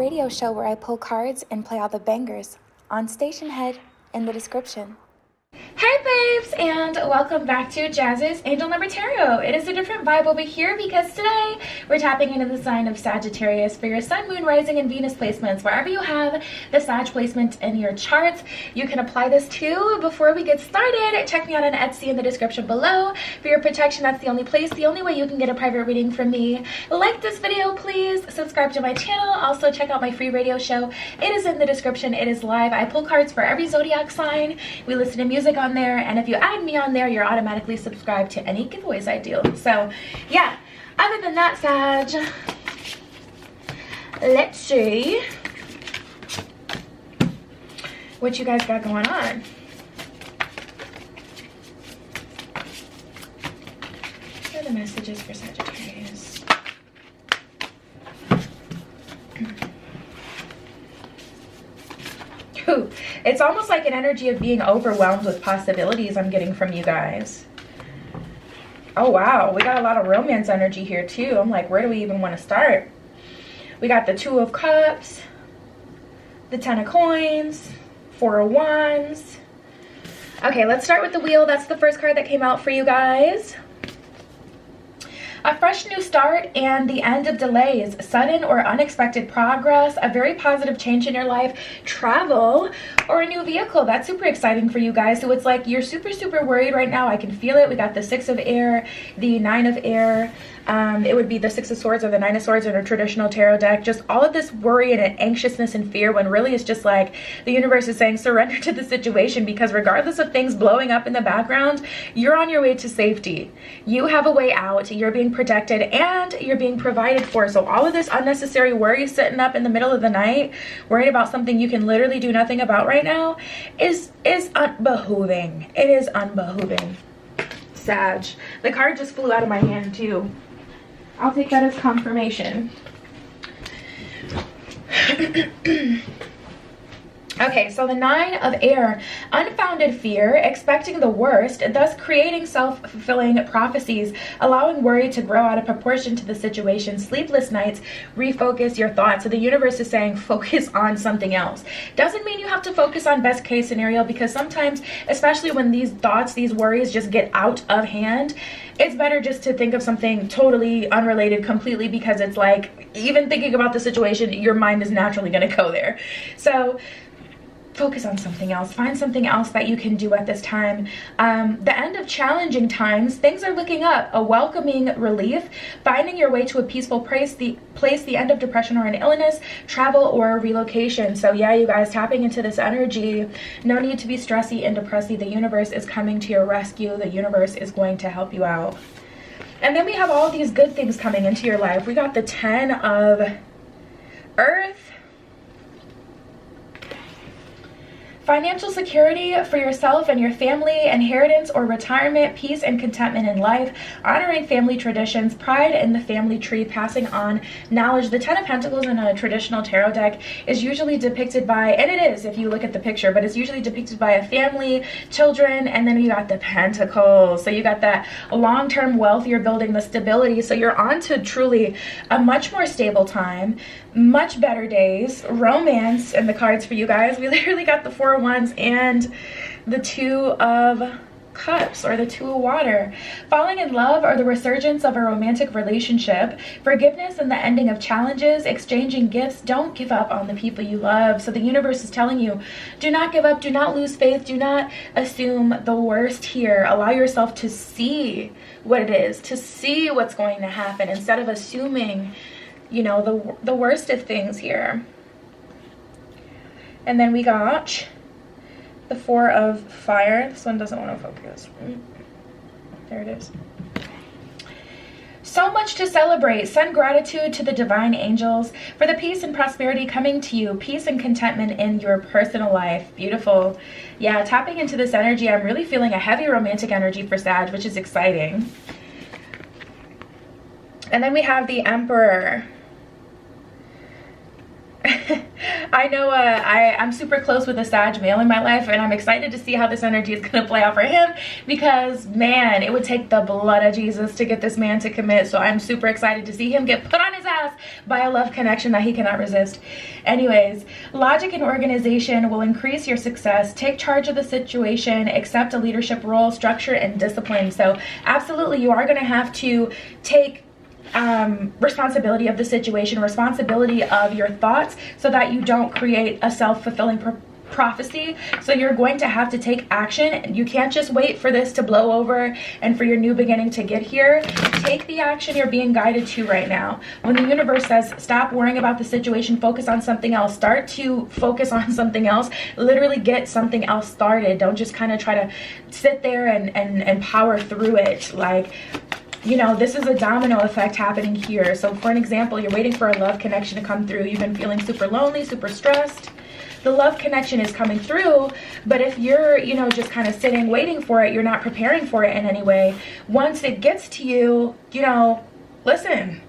radio show where I pull cards and play all the bangers on Station Head in the description. Hey babes, and welcome back to Jazz's Angel Number Tarot. It is a different vibe over here because today we're tapping into the sign of Sagittarius for your Sun, Moon, Rising, and Venus placements. Wherever you have the Sag placement in your charts, you can apply this to. Before we get started, check me out on Etsy in the description below. For your protection, that's the only place, the only way you can get a private reading from me. Like this video, please. Subscribe to my channel. Also, check out my free radio show. It is in the description. It is live. I pull cards for every zodiac sign. We listen to music on there, and if you add me on there, you're automatically subscribed to any giveaways I do. So yeah, other than that, Sag, let's see what you guys got going on. What are the messages for Sagittarius? It's almost like an energy of being overwhelmed with possibilities I'm getting from you guys. Oh wow, we got a lot of romance energy here too. I'm like, where do we even want to start? We got the Two of Cups, the Ten of Coins, Four of Wands. Okay, let's start with the Wheel. That's the first card that came out for you guys. A fresh new start and the end of delays, sudden or unexpected progress, a very positive change in your life, travel, or a new vehicle. That's super exciting for you guys. So it's like you're super worried right now. I can feel it. We got the Six of Air, the Nine of Air. It would be the Six of Swords or the Nine of Swords in a traditional tarot deck. Just all of this worry and anxiousness and fear, when really it's just like the universe is saying surrender to the situation, because regardless of things blowing up in the background, you're on your way to safety. You have a way out. You're being protected and you're being provided for. So all of this unnecessary worry sitting up in the middle of the night, worried about something you can literally do nothing about right now, is unbehooving. It is unbehooving, Sag. The card just flew out of my hand too. I'll take that as confirmation. Okay, so the Nine of Air, unfounded fear, expecting the worst, thus creating self-fulfilling prophecies, allowing worry to grow out of proportion to the situation, sleepless nights, refocus your thoughts. So the universe is saying focus on something else. Doesn't mean you have to focus on best case scenario, because sometimes, especially when these thoughts, these worries just get out of hand, it's better just to think of something totally unrelated completely, because it's like, even thinking about the situation, your mind is naturally going to go there. So focus on something else. Find something else that you can do at this time. The end of challenging times. Things are looking up. A welcoming relief. Finding your way to a peaceful place. The end of depression or an illness. Travel or relocation. So yeah, you guys, tapping into this energy. No need to be stressy and depressy. The universe is coming to your rescue. The universe is going to help you out. And then we have all these good things coming into your life. We got the Ten of Earth. Financial security for yourself and your family, inheritance or retirement, peace and contentment in life, honoring family traditions, pride in the family tree, passing on knowledge. The Ten of Pentacles in a traditional tarot deck is usually depicted by, and it is if you look at the picture, but it's usually depicted by a family, children, and then you got the Pentacles. So you got that long-term wealth, you're building the stability. So you're on to truly a much more stable time, much better days, romance in the cards for you guys. We literally got the Four of Wands and the Two of Cups, or the Two of Water. Falling in love or the resurgence of a romantic relationship, forgiveness and the ending of challenges, exchanging gifts. Don't give up on the people you love. So the universe is telling you, do not give up, do not lose faith, do not assume the worst here. Allow yourself to see what it is, to see what's going to happen, instead of assuming, you know, the worst of things here. And then we got the Four of Fire. This one doesn't want to focus. There it is. So much to celebrate. Send gratitude to the divine angels for the peace and prosperity coming to you. Peace and contentment in your personal life. Beautiful. Yeah, tapping into this energy, I'm really feeling a heavy romantic energy for Sag, which is exciting. And then we have the Emperor. I know I'm super close with a Sag male in my life, and I'm excited to see how this energy is going to play out for him, because man, it would take the blood of Jesus to get this man to commit. So I'm super excited to see him get put on his ass by a love connection that he cannot resist. Anyways, logic and organization will increase your success. Take charge of the situation, accept a leadership role, structure, and discipline. So absolutely, you are going to have to take responsibility of the situation, responsibility of your thoughts, so that you don't create a self-fulfilling prophecy. So you're going to have to take action. You can't just wait for this to blow over and for your new beginning to get here. Take the action you're being guided to right now. When the universe says stop worrying about the situation, focus on something else, start to focus on something else. Literally get something else started. Don't just kind of try to sit there and power through it. Like, you know, this is a domino effect happening here. So for an example, you're waiting for a love connection to come through. You've been feeling super lonely, super stressed. The love connection is coming through, but if you're, you know, just kind of sitting, waiting for it, you're not preparing for it in any way. Once it gets to you, you know, listen,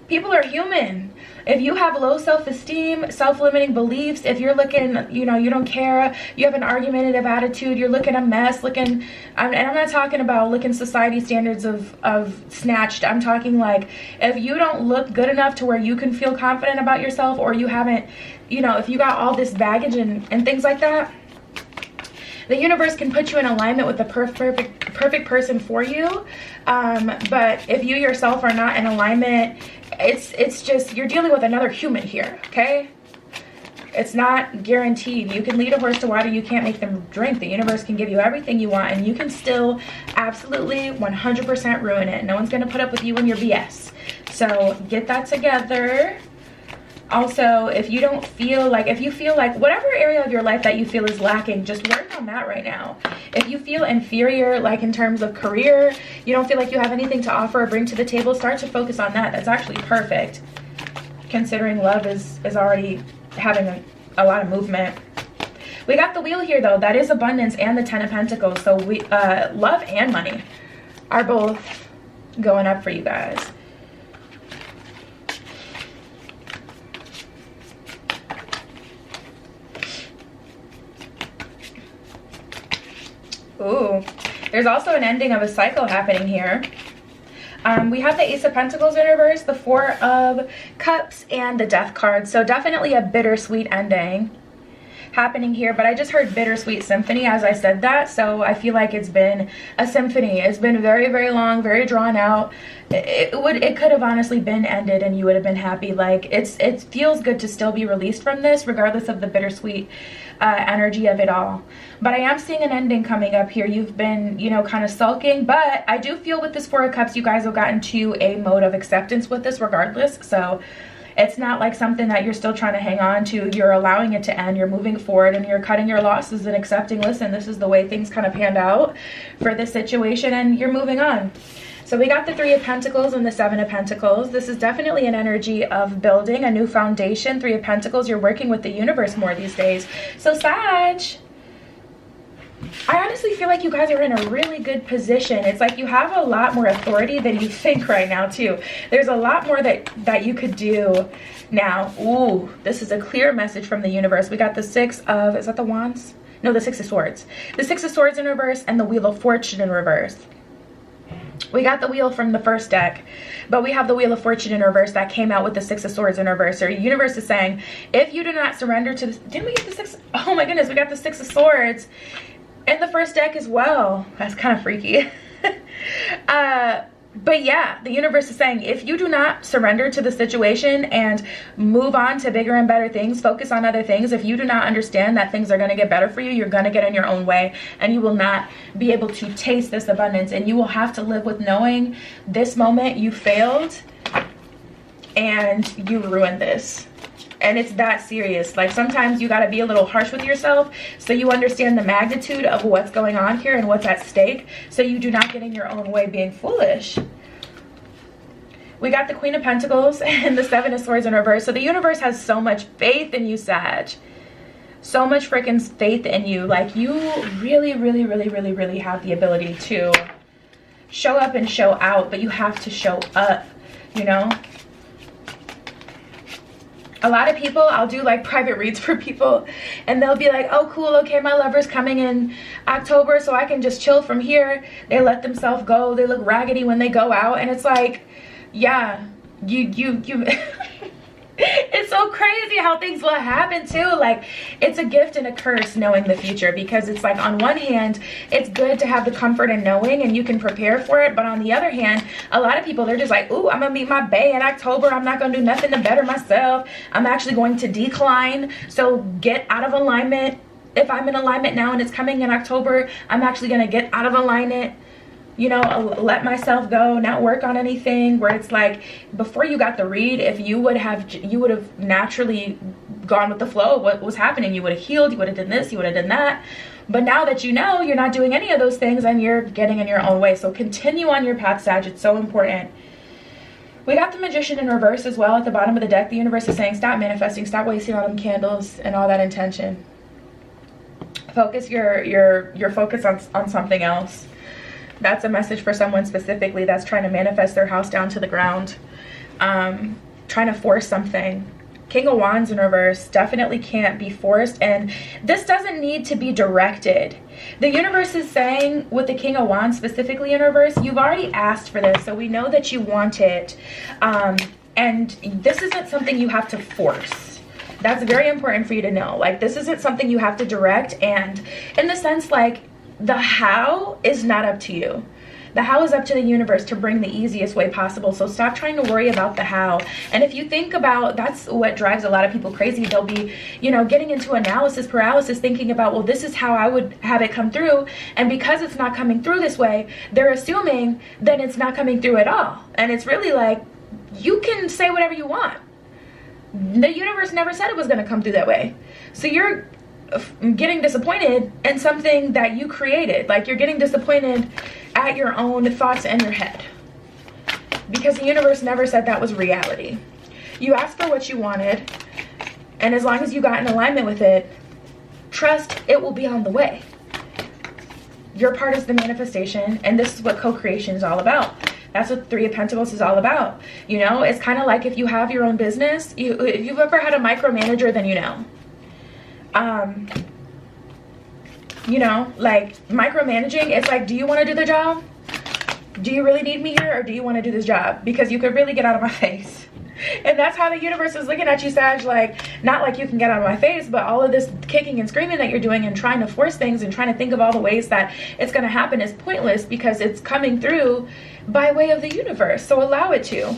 people are human. If you have low self-esteem, self-limiting beliefs, if you're looking, you know, you don't care, you have an argumentative attitude, you're looking a mess, and I'm not talking about looking society standards of snatched. I'm talking like, if you don't look good enough to where you can feel confident about yourself, or you haven't, you know, if you got all this baggage and things like that, the universe can put you in alignment with the perfect person for you. But if you yourself are not in alignment, it's just, you're dealing with another human here, okay? It's not guaranteed. You can lead a horse to water, you can't make them drink. The universe can give you everything you want, and you can still absolutely 100% ruin it. No one's gonna put up with you and your BS. So get that together. Also, if you don't feel like, if you feel like whatever area of your life that you feel is lacking, just work on that right now. If you feel inferior, like in terms of career, you don't feel like you have anything to offer or bring to the table, start to focus on that. That's actually perfect, considering love is already having a lot of movement. We got the wheel here though. That is abundance and the 10 of Pentacles. So we love and money are both going up for you guys. Ooh, there's also an ending of a cycle happening here. We have the Ace of Pentacles in reverse, the Four of Cups, and the Death card. So definitely a bittersweet ending happening here, but I just heard bittersweet symphony as I said that, so I feel like it's been a symphony. It's been very, very long, very drawn out. It could have honestly been ended and you would have been happy. Like, it feels good to still be released from this, regardless of the bittersweet energy of it all. But I am seeing an ending coming up here. You've been, you know, kind of sulking, but I do feel with this Four of Cups, you guys have gotten to a mode of acceptance with this regardless. So it's not like something that you're still trying to hang on to. You're allowing it to end. You're moving forward and you're cutting your losses and accepting, listen, this is the way things kind of panned out for this situation, and you're moving on. So we got the Three of Pentacles and the Seven of Pentacles. This is definitely an energy of building a new foundation. Three of Pentacles, you're working with the universe more these days. So Sag, I honestly feel like you guys are in a really good position. It's like you have a lot more authority than you think right now too. There's a lot more that you could do now. Ooh, this is a clear message from the universe. We got the Six of, is that the Wands? No, the Six of Swords. The Six of Swords in reverse and the Wheel of Fortune in reverse. We got the wheel from the first deck, but we have the Wheel of Fortune in reverse that came out with the Six of Swords in reverse. So the universe is saying, if you do not surrender to this, didn't we get the Six? Oh my goodness, we got the Six of Swords in the first deck as well. That's kind of freaky. But yeah, the universe is saying, if you do not surrender to the situation and move on to bigger and better things, focus on other things, if you do not understand that things are going to get better for you, you're going to get in your own way and you will not be able to taste this abundance, and you will have to live with knowing this moment you failed and you ruined this. And it's that serious. Like, sometimes you got to be a little harsh with yourself so you understand the magnitude of what's going on here and what's at stake, so you do not get in your own way being foolish. We got the Queen of Pentacles and the Seven of Swords in reverse. So the universe has so much faith in you, Sag. So much freaking faith in you. Like, you really, really, really, really, really have the ability to show up and show out, but you have to show up, you know? A lot of people, I'll do like private reads for people and they'll be like, oh cool, okay, my lover's coming in October so I can just chill from here. They let themselves go, they look raggedy when they go out, and it's like, yeah, you it's so crazy how things will happen too. Like, it's a gift and a curse knowing the future, because it's like, on one hand, it's good to have the comfort in knowing and you can prepare for it, but on the other hand, a lot of people, they're just like, ooh, I'm gonna meet my bae in October, I'm not gonna do nothing to better myself, I'm actually going to decline. So get out of alignment. If I'm in alignment now and it's coming in October, I'm actually gonna get out of alignment, you know, let myself go, not work on anything. Where it's like, before you got the read, if you would have naturally gone with the flow of what was happening, you would have healed, you would have done this, you would have done that. But now that you know, you're not doing any of those things and you're getting in your own way. So continue on your path, Sag. It's so important. We got the Magician in reverse as well at the bottom of the deck. The universe is saying, stop manifesting, stop wasting all them candles and all that intention. Focus your focus on something else. That's a message for someone specifically that's trying to manifest their house down to the ground, trying to force something. King of Wands in reverse definitely can't be forced, and this doesn't need to be directed. The universe is saying, with the King of Wands specifically in reverse, you've already asked for this, so we know that you want it, and this isn't something you have to force. That's very important for you to know. Like, this isn't something you have to direct, and in the sense, like, the how is not up to you. The how is up to the universe to bring the easiest way possible. So stop trying to worry about the how. And if you think about, that's what drives a lot of people crazy. They'll be, you know, getting into analysis paralysis, thinking about, well, this is how I would have it come through. And because it's not coming through this way, they're assuming that it's not coming through at all. And it's really like, you can say whatever you want. The universe never said it was going to come through that way. So you're getting disappointed in something that you created. Like, you're getting disappointed at your own thoughts in your head, because the universe never said that was reality. You asked for what you wanted, and as long as you got in alignment with it, trust it will be on the way. Your part is the manifestation, and this is what co-creation is all about. That's what Three of Pentacles is all about. You know, it's kind of like if you have your own business, if you've ever had a micromanager, then you know. You know, like, micromanaging, it's like, do you want to do the job? Do you really need me here, or do you want to do this job? Because you could really get out of my face. And that's how the universe is looking at you, Sag. Like, not like you can get out of my face, but all of this kicking and screaming that you're doing and trying to force things and trying to think of all the ways that it's going to happen is pointless, because it's coming through by way of the universe. So allow it to.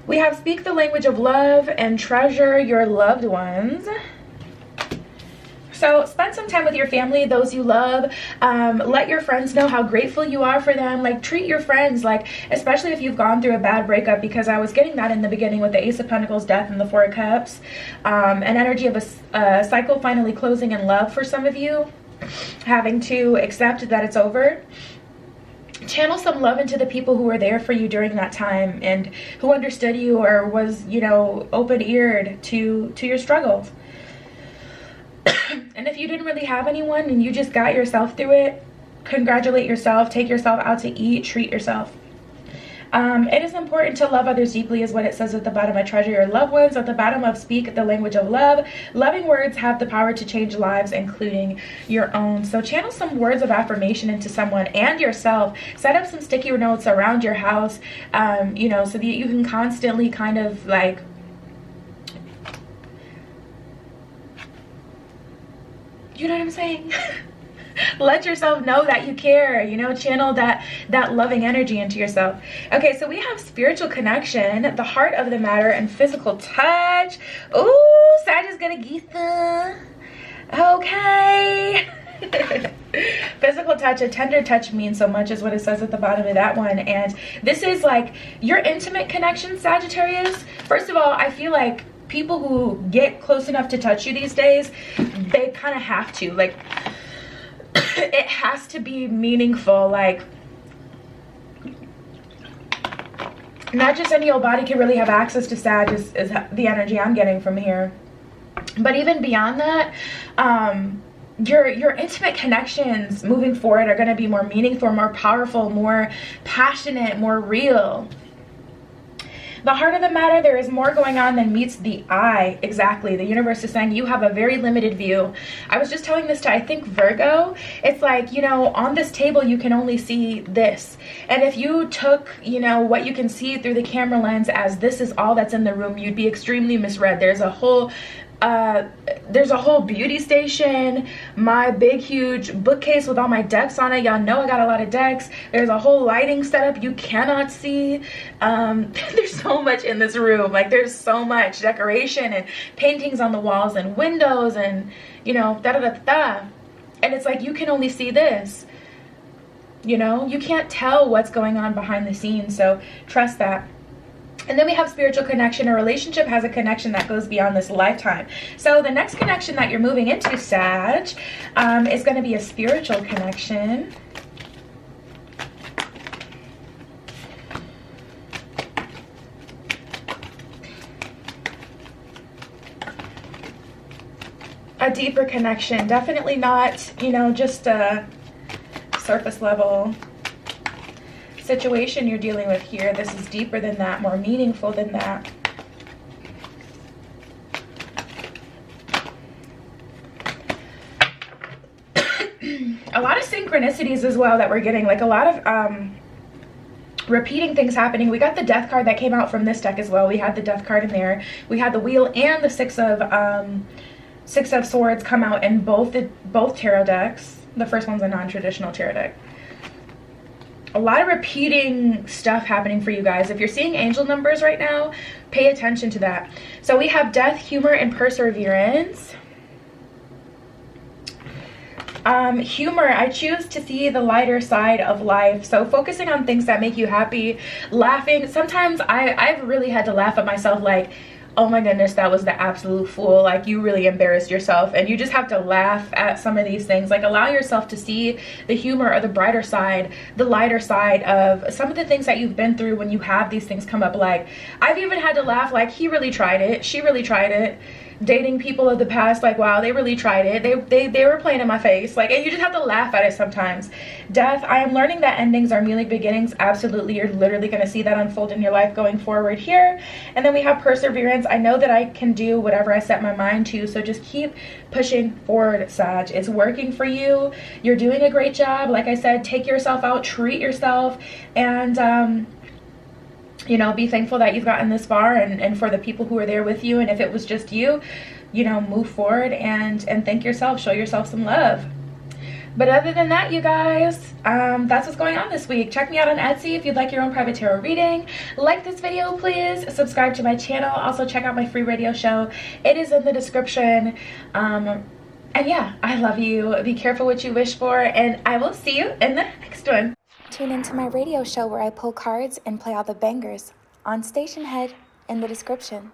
We have speak the language of love and treasure your loved ones. So spend some time with your family, those you love. Let your friends know how grateful you are for them. Like, treat your friends, like, especially if you've gone through a bad breakup, because I was getting that in the beginning with the Ace of Pentacles, Death, and the Four of Cups. An energy of a cycle finally closing in love for some of you, having to accept that it's over. Channel some love into the people who were there for you during that time and who understood you or was, you know, open-eared to your struggles. And if you didn't really have anyone and you just got yourself through it, congratulate yourself, take yourself out to eat, treat yourself. It is important to love others deeply, is what it says at the bottom of treasure your loved ones. At the bottom of speak the language of love. Loving words have the power to change lives, including your own. So channel some words of affirmation into someone and yourself. Set up some sticky notes around your house, you know, so that you can constantly kind of like, you know what I'm saying? Let yourself know that you care, you know, channel that loving energy into yourself. Okay, so we have spiritual connection, the heart of the matter, and physical touch. Ooh, Sag is gonna get the, okay. Physical touch, a tender touch means so much is what it says at the bottom of that one. And this is like your intimate connection, Sagittarius. First of all, I feel like people who get close enough to touch you these days, they kind of have to, like, it has to be meaningful. Like, not just any old body can really have access to Sag, is the energy I'm getting from here. But even beyond that, your intimate connections moving forward are going to be more meaningful, more powerful, more passionate, more real. The heart of the matter, there is more going on than meets the eye. Exactly. The universe is saying you have a very limited view. I was just telling this to, I think, Virgo. It's like, you know, on this table, you can only see this. And if you took, you know, what you can see through the camera lens as this is all that's in the room, you'd be extremely misread. There's a whole beauty station, my big huge bookcase with all my decks on it. Y'all know I got a lot of decks. There's a whole lighting setup you cannot see. There's so much in this room. Like, there's so much decoration and paintings on the walls and windows and, you know, da da da da. And it's like, you can only see this. You know, you can't tell what's going on behind the scenes, so trust that. And then we have spiritual connection. A relationship has a connection that goes beyond this lifetime. So the next connection that you're moving into, Sag, is going to be a spiritual connection. A deeper connection. Definitely not, you know, just a surface level situation you're dealing with here. This is deeper than that, more meaningful than that. A lot of synchronicities as well that we're getting, like a lot of repeating things happening. We got the death card that came out from this deck as well. We had the death card in there. We had the wheel and the six of swords come out in both tarot decks. The first one's a non-traditional tarot deck. A lot of repeating stuff happening for you guys. If you're seeing angel numbers right now, pay attention to that. So we have death, humor, and perseverance. Humor, I choose to see the lighter side of life. So focusing on things that make you happy, laughing. Sometimes I've really had to laugh at myself, like, oh my goodness, that was the absolute fool. Like, you really embarrassed yourself. And you just have to laugh at some of these things. Like, allow yourself to see the humor or the brighter side, the lighter side of some of the things that you've been through when you have these things come up. Like, I've even had to laugh, like, he really tried it. She really tried it. Dating people of the past, like, wow, they really tried it. They were playing in my face. Like, and you just have to laugh at it sometimes. Death, I am learning that endings are merely beginnings. Absolutely, you're literally going to see that unfold in your life going forward here. And then we have perseverance. I know that I can do whatever I set my mind to, so just keep pushing forward, Sag. It's working for you. You're doing a great job. Like I said, take yourself out, treat yourself, and you know, be thankful that you've gotten this far, and for the people who are there with you. And if it was just you, you know, move forward and thank yourself, show yourself some love. But other than that, you guys, that's what's going on this week. Check me out on Etsy if you'd like your own private tarot reading. Like this video, please. Subscribe to my channel. Also check out my free radio show. It is in the description. And yeah, I love you. Be careful what you wish for, and I will see you in the next one. Tune into my radio show where I pull cards and play all the bangers on Station Head in the description.